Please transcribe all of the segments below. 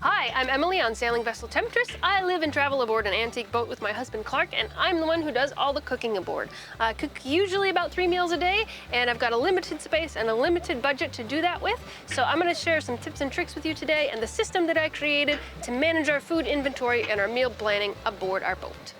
Hi, I'm Emily on Sailing Vessel Temptress. I live and travel aboard an antique boat with my husband Clark, and I'm the one who does all the cooking aboard. I cook usually about 3 meals a day, and I've got a limited space and a limited budget to do that with. So I'm going to share some tips and tricks with you today and the system that I created to manage our food inventory and our meal planning aboard our boat.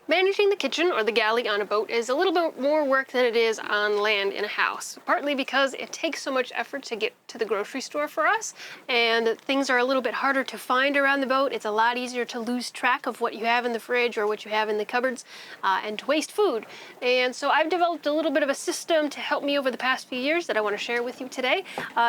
Managing the kitchen or the galley on a boat is a little bit more work than it is on land in a house, partly because it takes so much effort to get to the grocery store for us, and things are a little bit harder to find around the boat. It's a lot easier to lose track of what you have in the fridge or what you have in the cupboards and to waste food. And so I've developed a little bit of a system to help me over the past few years that I want to share with you today.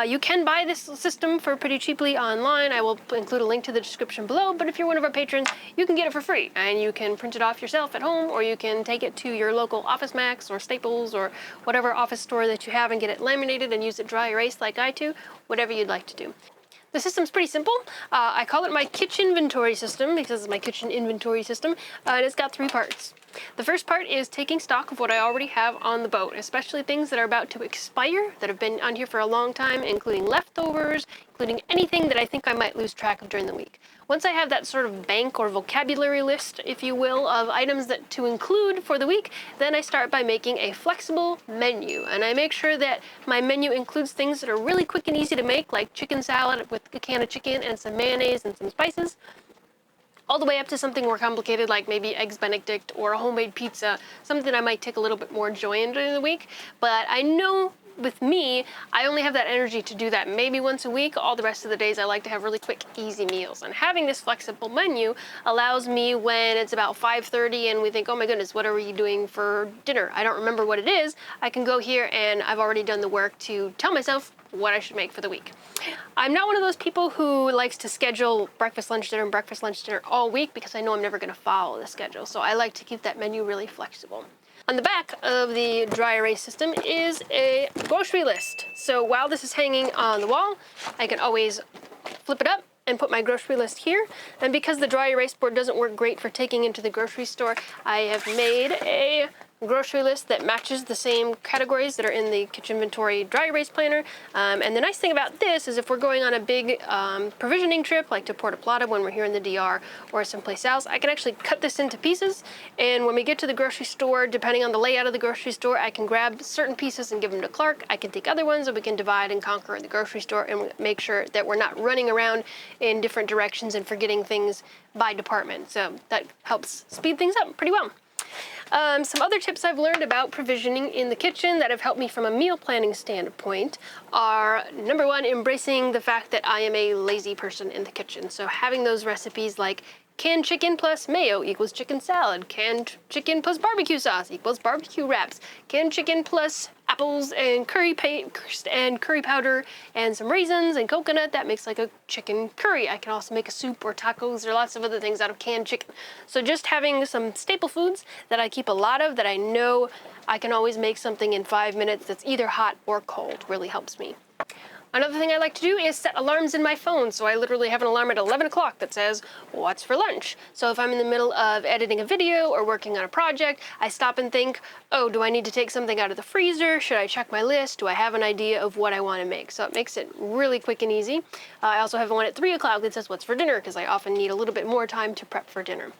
You can buy this system for pretty cheaply online. I will include a link to the description below, but if you're one of our patrons, you can get it for free, and you can print it off yourself at home, or you can take it to your local Office Max or Staples or whatever office store that you have and get it laminated and use it dry erase like I do, whatever you'd like to do. The system's pretty simple. I call it my kitchen inventory system because it's my kitchen inventory system, and it's got 3 parts. The first part is taking stock of what I already have on the boat, especially things that are about to expire, that have been on here for a long time, including leftovers, including anything that I think I might lose track of during the week. Once I have that sort of bank or vocabulary list, if you will, of items that to include for the week, then I start by making a flexible menu. And I make sure that my menu includes things that are really quick and easy to make, like chicken salad with a can of chicken and some mayonnaise and some spices, all the way up to something more complicated like maybe eggs Benedict or a homemade pizza, something I might take a little bit more joy in during the week. But I know with me, I only have that energy to do that maybe once a week. All the rest of the days I like to have really quick, easy meals. And having this flexible menu allows me, when it's about 5:30 and we think, oh my goodness, what are we doing for dinner? I don't remember what it is. I can go here and I've already done the work to tell myself what I should make for the week. I'm not one of those people who likes to schedule breakfast, lunch, dinner, and breakfast, lunch, dinner all week because I know I'm never going to follow the schedule. So I like to keep that menu really flexible. On the back of the dry erase system is a grocery list. So while this is hanging on the wall, I can always flip it up and put my grocery list here. And because the dry erase board doesn't work great for taking into the grocery store, I have made a grocery list that matches the same categories that are in the kitchen inventory dry erase planner. And the nice thing about this is if we're going on a big provisioning trip, like to Puerto Plata when we're here in the DR or someplace else, I can actually cut this into pieces. And when we get to the grocery store, depending on the layout of the grocery store, I can grab certain pieces and give them to Clark. I can take other ones, and we can divide and conquer in the grocery store and make sure that we're not running around in different directions and forgetting things by department. So that helps speed things up pretty well. Some other tips I've learned about provisioning in the kitchen that have helped me from a meal planning standpoint are, number 1, embracing the fact that I am a lazy person in the kitchen. So having those recipes like canned chicken plus mayo equals chicken salad, canned chicken plus barbecue sauce equals barbecue wraps, canned chicken plus apples and curry paste and curry powder and some raisins and coconut, that makes like a chicken curry. I can also make a soup or tacos or lots of other things out of canned chicken. So just having some staple foods that I keep a lot of, that I know I can always make something in 5 minutes that's either hot or cold, really helps me. Another thing I like to do is set alarms in my phone. So I literally have an alarm at 11 o'clock that says, what's for lunch? So if I'm in the middle of editing a video or working on a project, I stop and think, oh, do I need to take something out of the freezer? Should I check my list? Do I have an idea of what I want to make? So it makes it really quick and easy. I also have one at 3 o'clock that says, what's for dinner? Because I often need a little bit more time to prep for dinner.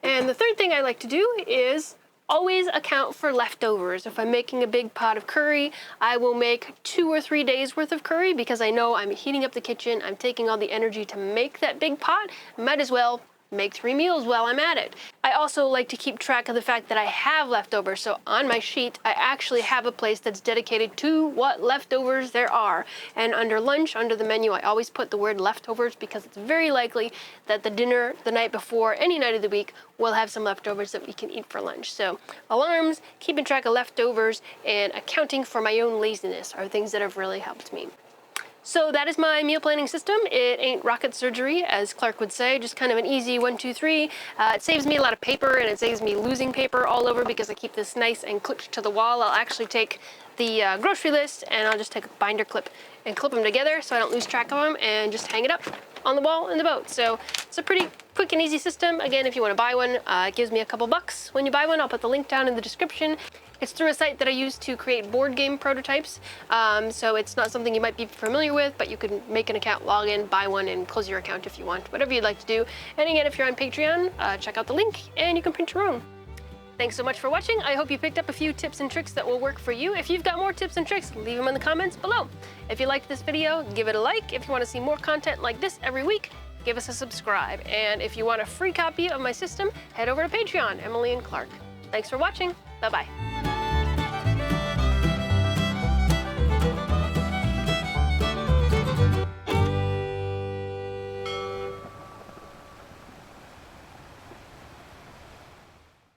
And the third thing I like to do is always account for leftovers. If I'm making a big pot of curry, I will make 2 or 3 days worth of curry because I know I'm heating up the kitchen, I'm taking all the energy to make that big pot, might as well make 3 meals while I'm at it. I also like to keep track of the fact that I have leftovers. So on my sheet, I actually have a place that's dedicated to what leftovers there are. And under lunch, under the menu, I always put the word leftovers because it's very likely that the dinner the night before, any night of the week, will have some leftovers that we can eat for lunch. So alarms, keeping track of leftovers, and accounting for my own laziness are things that have really helped me. So that is my meal planning system. It ain't rocket surgery, as Clark would say, just kind of an easy 1, 2, 3. It saves me a lot of paper, and it saves me losing paper all over because I keep this nice and clipped to the wall. I'll actually take the grocery list and I'll just take a binder clip and clip them together so I don't lose track of them and just hang it up on the wall in the boat. So it's a pretty quick and easy system. Again, if you want to buy one, it gives me a couple bucks when you buy one. I'll put the link down in the description. It's through a site that I use to create board game prototypes. So it's not something you might be familiar with, but you can make an account, log in, buy one, and close your account if you want, whatever you'd like to do. And again, if you're on Patreon, check out the link and you can print your own. Thanks so much for watching. I hope you picked up a few tips and tricks that will work for you. If you've got more tips and tricks, leave them in the comments below. If you liked this video, give it a like. If you want to see more content like this every week, give us a subscribe. And if you want a free copy of my system, head over to Patreon, Emily and Clark. Thanks for watching. Bye-bye.